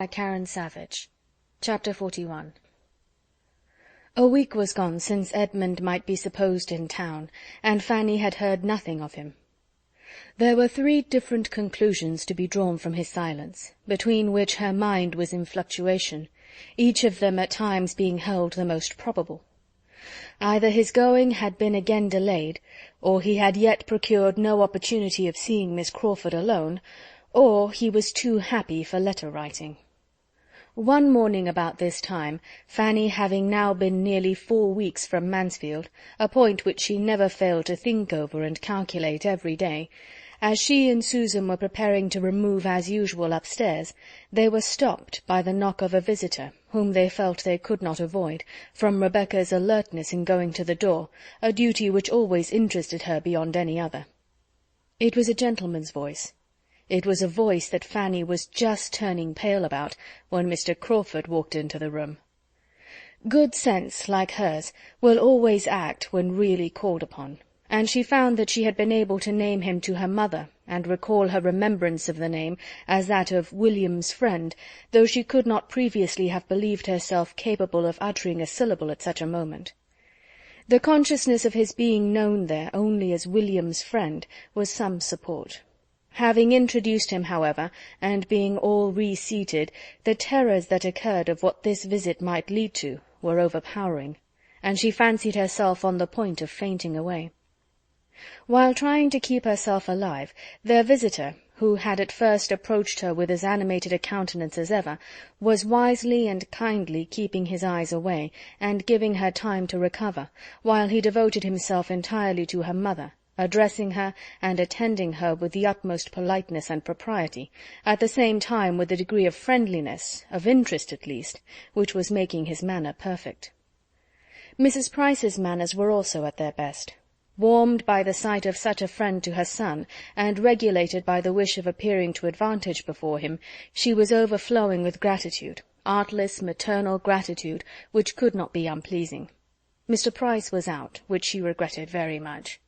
Karen Savage. Chapter 41. A week was gone since Edmund might be supposed in town, and Fanny had heard nothing of him. There were 3 different conclusions to be drawn from his silence, between which her mind was in fluctuation, each of them at times being held the most probable. Either his going had been again delayed, or he had yet procured no opportunity of seeing Miss Crawford alone, or he was too happy for letter-writing. One morning about this time, Fanny having now been nearly 4 weeks from Mansfield, a point which she never failed to think over and calculate every day, as she and Susan were preparing to remove as usual upstairs, they were stopped by the knock of a visitor, whom they felt they could not avoid, from Rebecca's alertness in going to the door, a duty which always interested her beyond any other. It was a gentleman's voice. It was a voice that Fanny was just turning pale about when Mr. Crawford walked into the room. Good sense, like hers, will always act when really called upon, and she found that she had been able to name him to her mother, and recall her remembrance of the name as that of William's friend, though she could not previously have believed herself capable of uttering a syllable at such a moment. The consciousness of his being known there only as William's friend was some support. Having introduced him, however, and being all reseated, the terrors that occurred of what this visit might lead to were overpowering, and she fancied herself on the point of fainting away. While trying to keep herself alive, their visitor, who had at first approached her with as animated a countenance as ever, was wisely and kindly keeping his eyes away, and giving her time to recover, while he devoted himself entirely to her mother, addressing her and attending her with the utmost politeness and propriety, at the same time with a degree of friendliness, of interest at least, which was making his manner perfect. Mrs. Price's manners were also at their best. Warmed by the sight of such a friend to her son, and regulated by the wish of appearing to advantage before him, she was overflowing with gratitude, artless maternal gratitude, which could not be unpleasing. Mr. Price was out, which she regretted very much.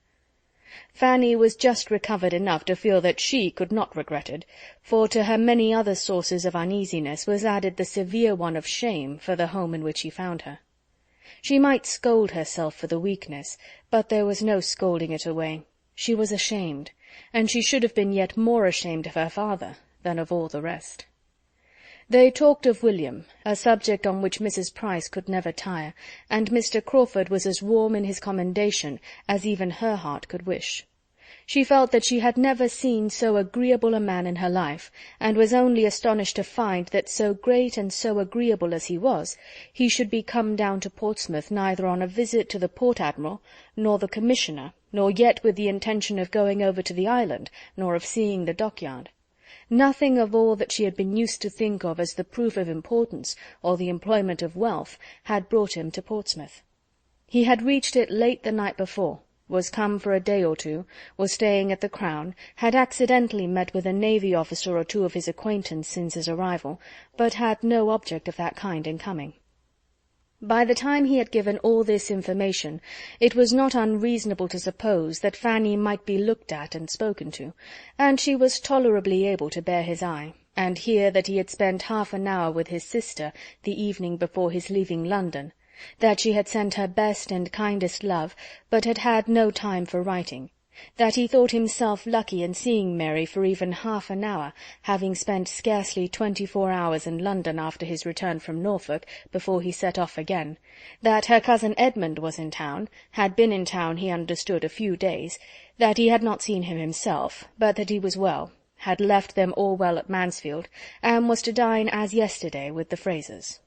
Fanny was just recovered enough to feel that she could not regret it, for to her many other sources of uneasiness was added the severe one of shame for the home in which he found her. She might scold herself for the weakness, but there was no scolding it away. She was ashamed, and she should have been yet more ashamed of her father than of all the rest. They talked of William, a subject on which Mrs. Price could never tire, and Mr. Crawford was as warm in his commendation as even her heart could wish. She felt that she had never seen so agreeable a man in her life, and was only astonished to find that so great and so agreeable as he was, he should be come down to Portsmouth neither on a visit to the Port-Admiral, nor the Commissioner, nor yet with the intention of going over to the island, nor of seeing the dockyard. Nothing of all that she had been used to think of as the proof of importance or the employment of wealth had brought him to Portsmouth. He had reached it late the night before, was come for a day or 2, was staying at the Crown, had accidentally met with a navy officer or 2 of his acquaintance since his arrival, but had no object of that kind in coming. By the time he had given all this information, it was not unreasonable to suppose that Fanny might be looked at and spoken to, and she was tolerably able to bear his eye, and hear that he had spent half an hour with his sister the evening before his leaving London, that she had sent her best and kindest love, but had had no time for writing, that he thought himself lucky in seeing Mary for even half an hour, having spent scarcely 24 hours in London after his return from Norfolk, before he set off again, that her cousin Edmund was in town, had been in town, he understood, a few days, that he had not seen him himself, but that he was well, had left them all well at Mansfield, and was to dine as yesterday with the Frasers.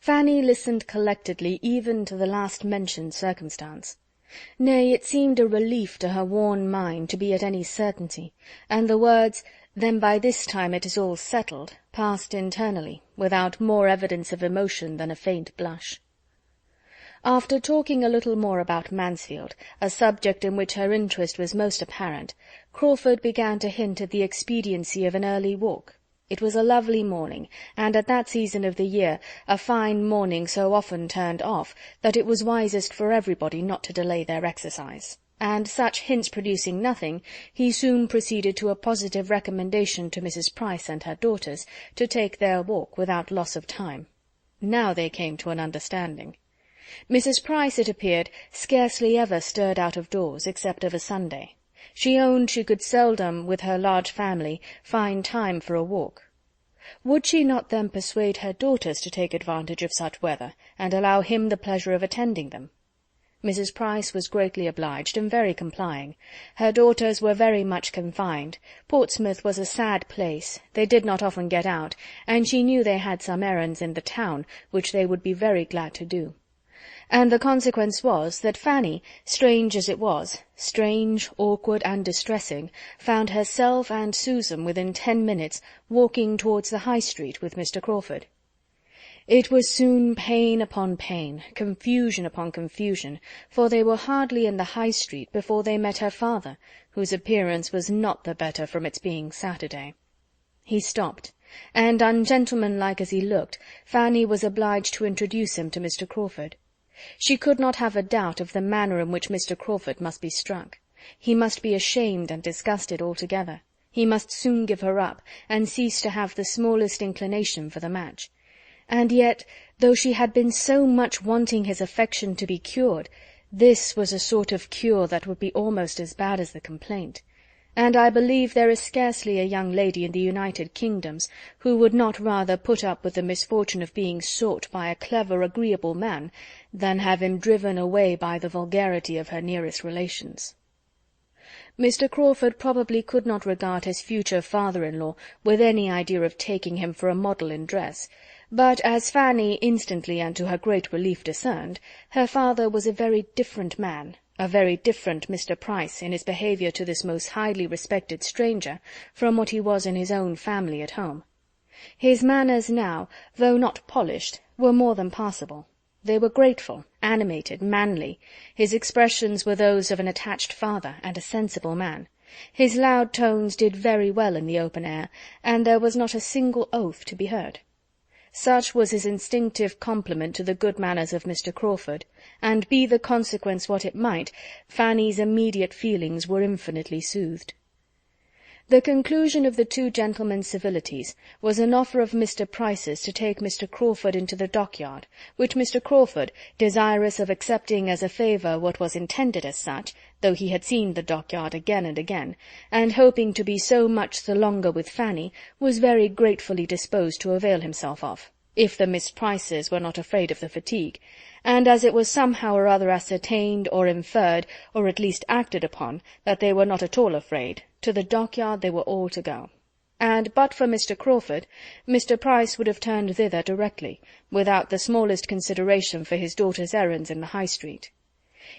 Fanny listened collectedly even to the last-mentioned circumstance. Nay, it seemed a relief to her worn mind to be at any certainty, and the words, "Then by this time it is all settled," passed internally, without more evidence of emotion than a faint blush. After talking a little more about Mansfield, a subject in which her interest was most apparent, Crawford began to hint at the expediency of an early walk. It was a lovely morning, and at that season of the year a fine morning so often turned off that it was wisest for everybody not to delay their exercise. and such hints producing nothing, he soon proceeded to a positive recommendation to Mrs. Price and her daughters to take their walk without loss of time. Now they came to an understanding. Mrs. Price, it appeared, scarcely ever stirred out of doors, except of a Sunday. She owned she could seldom, with her large family, find time for a walk. Would she not then persuade her daughters to take advantage of such weather, and allow him the pleasure of attending them? Mrs. Price was greatly obliged, and very complying. Her daughters were very much confined. Portsmouth was a sad place, they did not often get out, and she knew they had some errands in the town, which they would be very glad to do. And the consequence was that Fanny, strange as it was, strange, awkward, and distressing, found herself and Susan within 10 minutes walking towards the High Street with Mr. Crawford. It was soon pain upon pain, confusion upon confusion, for they were hardly in the High Street before they met her father, whose appearance was not the better from its being Saturday. He stopped, and, ungentlemanlike as he looked, Fanny was obliged to introduce him to Mr. Crawford. She could not have a doubt of the manner in which Mr. Crawford must be struck. He must be ashamed and disgusted altogether. He must soon give her up, and cease to have the smallest inclination for the match. And yet, though she had been so much wanting his affection to be cured, this was a sort of cure that would be almost as bad as the complaint. And I believe there is scarcely a young lady in the United Kingdoms who would not rather put up with the misfortune of being sought by a clever, agreeable man, than have him driven away by the vulgarity of her nearest relations. Mr. Crawford probably could not regard his future father-in-law with any idea of taking him for a model in dress, but as Fanny instantly and to her great relief discerned, her father was a very different man, a very different Mr. Price in his behaviour to this most highly respected stranger from what he was in his own family at home. His manners now, though not polished, were more than passable. They were grateful, animated, manly. His expressions were those of an attached father and a sensible man. His loud tones did very well in the open air, and there was not a single oath to be heard. Such was his instinctive compliment to the good manners of Mr. Crawford, and be the consequence what it might, Fanny's immediate feelings were infinitely soothed. The conclusion of the two gentlemen's civilities was an offer of Mr. Price's to take Mr. Crawford into the dockyard, which Mr. Crawford, desirous of accepting as a favour what was intended as such, though he had seen the dockyard again and again, and hoping to be so much the longer with Fanny, was very gratefully disposed to avail himself of, if the Miss Prices were not afraid of the fatigue, and as it was somehow or other ascertained or inferred, or at least acted upon, that they were not at all afraid, to the dockyard they were all to go. And but for Mr. Crawford, Mr. Price would have turned thither directly, without the smallest consideration for his daughter's errands in the High Street.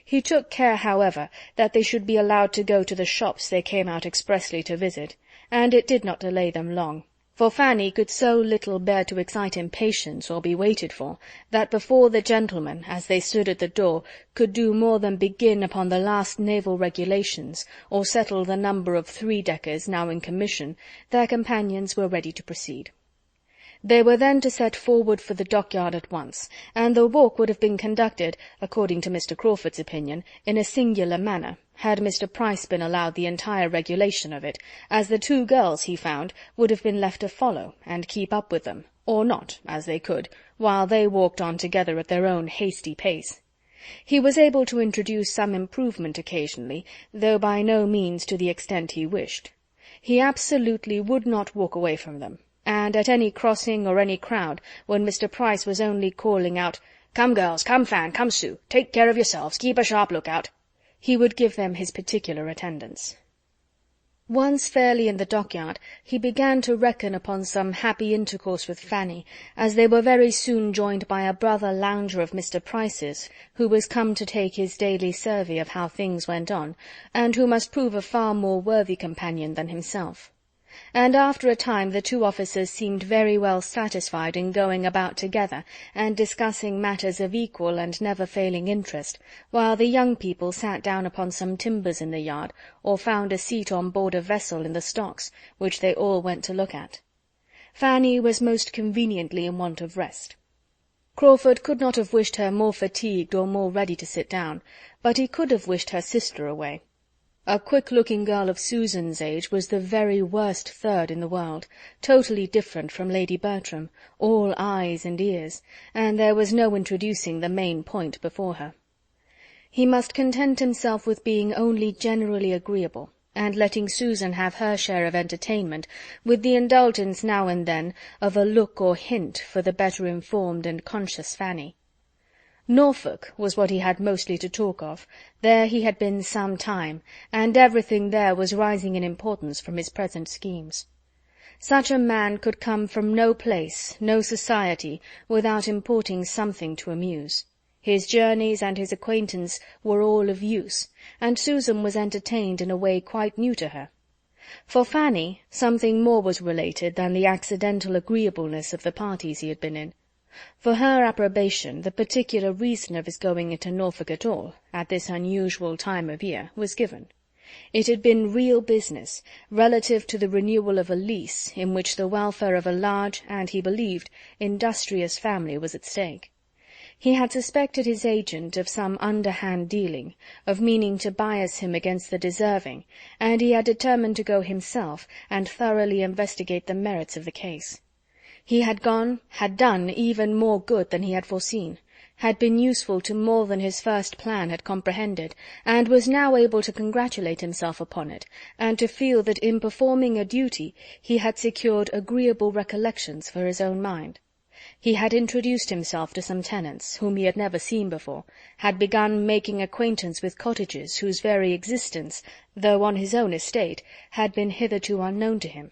He took care, however, that they should be allowed to go to the shops they came out expressly to visit, and it did not delay them long, for Fanny could so little bear to excite impatience or be waited for, that before the gentlemen, as they stood at the door, could do more than begin upon the last naval regulations, or settle the number of 3-deckers now in commission, their companions were ready to proceed. They were then to set forward for the dockyard at once, and the walk would have been conducted, according to Mr. Crawford's opinion, in a singular manner, had Mr. Price been allowed the entire regulation of it, as the two girls, he found, would have been left to follow, and keep up with them, or not, as they could, while they walked on together at their own hasty pace. He was able to introduce some improvement occasionally, though by no means to the extent he wished. He absolutely would not walk away from them, and at any crossing or any crowd, when Mr. Price was only calling out, "Come, girls, come, Fan, come, Sue, take care of yourselves, keep a sharp lookout," he would give them his particular attendance. Once fairly in the dockyard, he began to reckon upon some happy intercourse with Fanny, as they were very soon joined by a brother lounger of Mr. Price's, who was come to take his daily survey of how things went on, and who must prove a far more worthy companion than himself. And after a time the two officers seemed very well satisfied in going about together and discussing matters of equal and never-failing interest, while the young people sat down upon some timbers in the yard, or found a seat on board a vessel in the stocks, which they all went to look at. Fanny was most conveniently in want of rest. Crawford could not have wished her more fatigued or more ready to sit down, but he could have wished her sister away. A quick-looking girl of Susan's age was the very worst third in the world, totally different from Lady Bertram, all eyes and ears, and there was no introducing the main point before her. He must content himself with being only generally agreeable, and letting Susan have her share of entertainment, with the indulgence now and then of a look or hint for the better informed and conscious Fanny. Norfolk was what he had mostly to talk of. There he had been some time, and everything there was rising in importance from his present schemes. Such a man could come from no place, no society, without importing something to amuse. His journeys and his acquaintance were all of use, and Susan was entertained in a way quite new to her. For Fanny, something more was related than the accidental agreeableness of the parties he had been in. For her approbation, the particular reason of his going into Norfolk at all, at this unusual time of year, was given. It had been real business, relative to the renewal of a lease in which the welfare of a large, and, he believed, industrious family was at stake. He had suspected his agent of some underhand dealing, of meaning to bias him against the deserving, and he had determined to go himself and thoroughly investigate the merits of the case. He had done even more good than he had foreseen, had been useful to more than his first plan had comprehended, and was now able to congratulate himself upon it, and to feel that in performing a duty he had secured agreeable recollections for his own mind. He had introduced himself to some tenants, whom he had never seen before, had begun making acquaintance with cottages whose very existence, though on his own estate, had been hitherto unknown to him.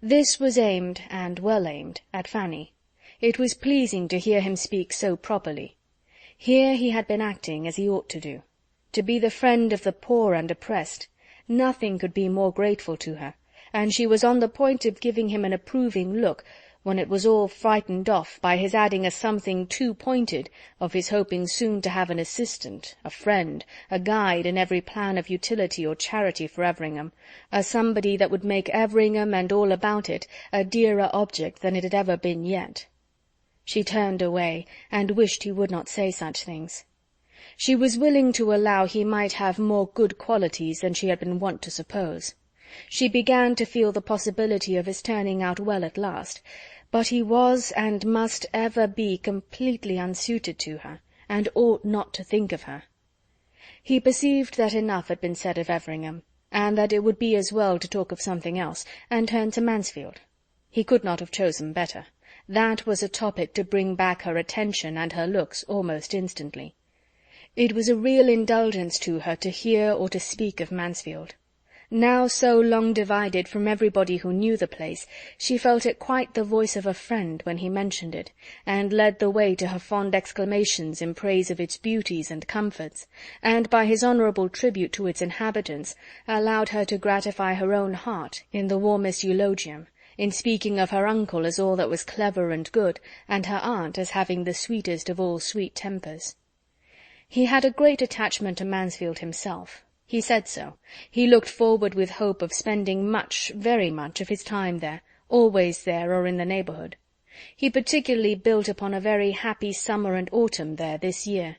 This was aimed, and well aimed, at Fanny. It was pleasing to hear him speak so properly. Here he had been acting as he ought to do. To be the friend of the poor and oppressed, nothing could be more grateful to her, and she was on the point of giving him an approving look, when it was all frightened off by his adding a something too pointed of his hoping soon to have an assistant, a friend, a guide in every plan of utility or charity for Everingham, a somebody that would make Everingham and all about it a dearer object than it had ever been yet. She turned away, and wished he would not say such things. She was willing to allow he might have more good qualities than she had been wont to suppose. She began to feel the possibility of his turning out well at last, but he was and must ever be completely unsuited to her, and ought not to think of her. He perceived that enough had been said of Everingham, and that it would be as well to talk of something else, and turned to Mansfield. He could not have chosen better. That was a topic to bring back her attention and her looks almost instantly. It was a real indulgence to her to hear or to speak of Mansfield. Now so long divided from everybody who knew the place, she felt it quite the voice of a friend when he mentioned it, and led the way to her fond exclamations in praise of its beauties and comforts, and by his honourable tribute to its inhabitants allowed her to gratify her own heart in the warmest eulogium, in speaking of her uncle as all that was clever and good, and her aunt as having the sweetest of all sweet tempers. He had a great attachment to Mansfield himself. He said so. He looked forward with hope of spending much, very much, of his time there, always there or in the neighbourhood. He particularly built upon a very happy summer and autumn there this year.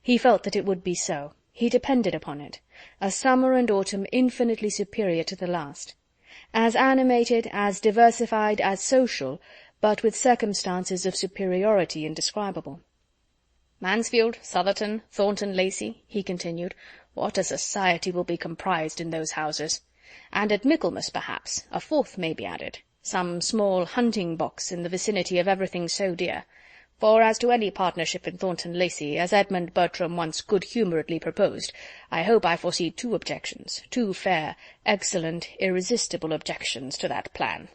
He felt that it would be so. He depended upon it. A summer and autumn infinitely superior to the last. As animated, as diversified, as social, but with circumstances of superiority indescribable. "Mansfield, Southerton, Thornton Lacey," he continued, "what a society will be comprised in those houses! And at Michaelmas, perhaps, a fourth may be added, some small hunting-box in the vicinity of everything so dear. For as to any partnership in Thornton Lacey, as Edmund Bertram once good-humouredly proposed, I hope I foresee two objections, two fair, excellent, irresistible objections to that plan."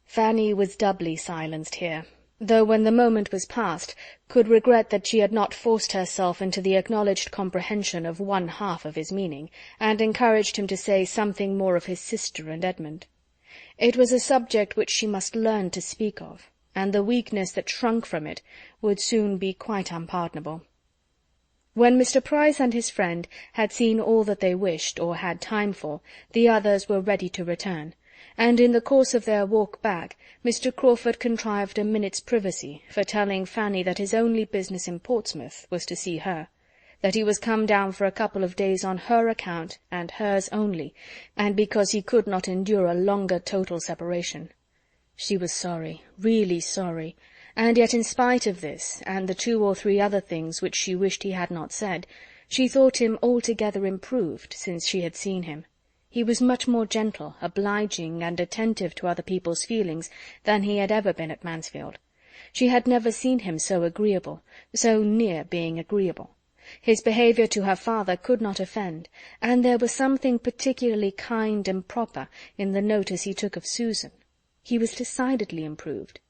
Fanny was doubly silenced here, though when the moment was past, could regret that she had not forced herself into the acknowledged comprehension of one half of his meaning, and encouraged him to say something more of his sister and Edmund. It was a subject which she must learn to speak of, and the weakness that shrunk from it would soon be quite unpardonable. When Mr. Price and his friend had seen all that they wished, or had time for, the others were ready to return, and in the course of their walk back Mr. Crawford contrived a minute's privacy for telling Fanny that his only business in Portsmouth was to see her, that he was come down for a couple of days on her account and hers only, and because he could not endure a longer total separation. She was sorry, really sorry, and yet in spite of this, and the 2 or 3 other things which she wished he had not said, she thought him altogether improved since she had seen him. He was much more gentle, obliging, and attentive to other people's feelings than he had ever been at Mansfield. She had never seen him so agreeable, so near being agreeable. His behaviour to her father could not offend, and there was something particularly kind and proper in the notice he took of Susan. He was decidedly improved.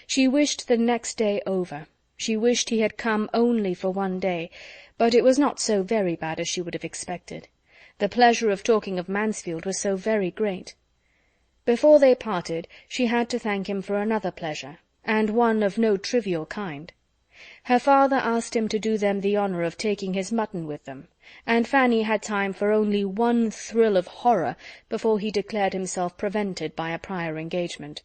She wished the next day over. She wished he had come only for one day, but it was not so very bad as she would have expected. The pleasure of talking of Mansfield was so very great. Before they parted, she had to thank him for another pleasure, and one of no trivial kind. Her father asked him to do them the honour of taking his mutton with them, and Fanny had time for only one thrill of horror before he declared himself prevented by a prior engagement.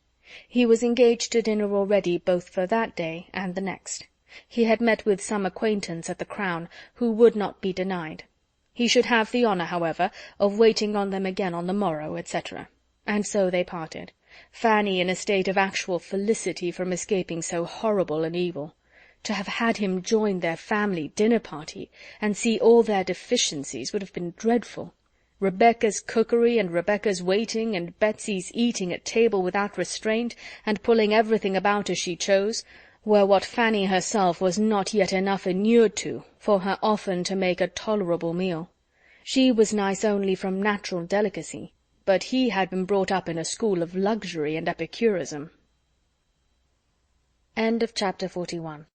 He was engaged to dinner already both for that day and the next. He had met with some acquaintance at the Crown, who would not be denied. He should have the honour, however, of waiting on them again on the morrow, etc. And so they parted, Fanny in a state of actual felicity from escaping so horrible an evil. To have had him join their family dinner-party, and see all their deficiencies, would have been dreadful. Rebecca's cookery, and Rebecca's waiting, and Betsy's eating at table without restraint, and pulling everything about as she chose, were what Fanny herself was not yet enough inured to for her often to make a tolerable meal. She was nice only from natural delicacy, but he had been brought up in a school of luxury and epicurism. Chapter 41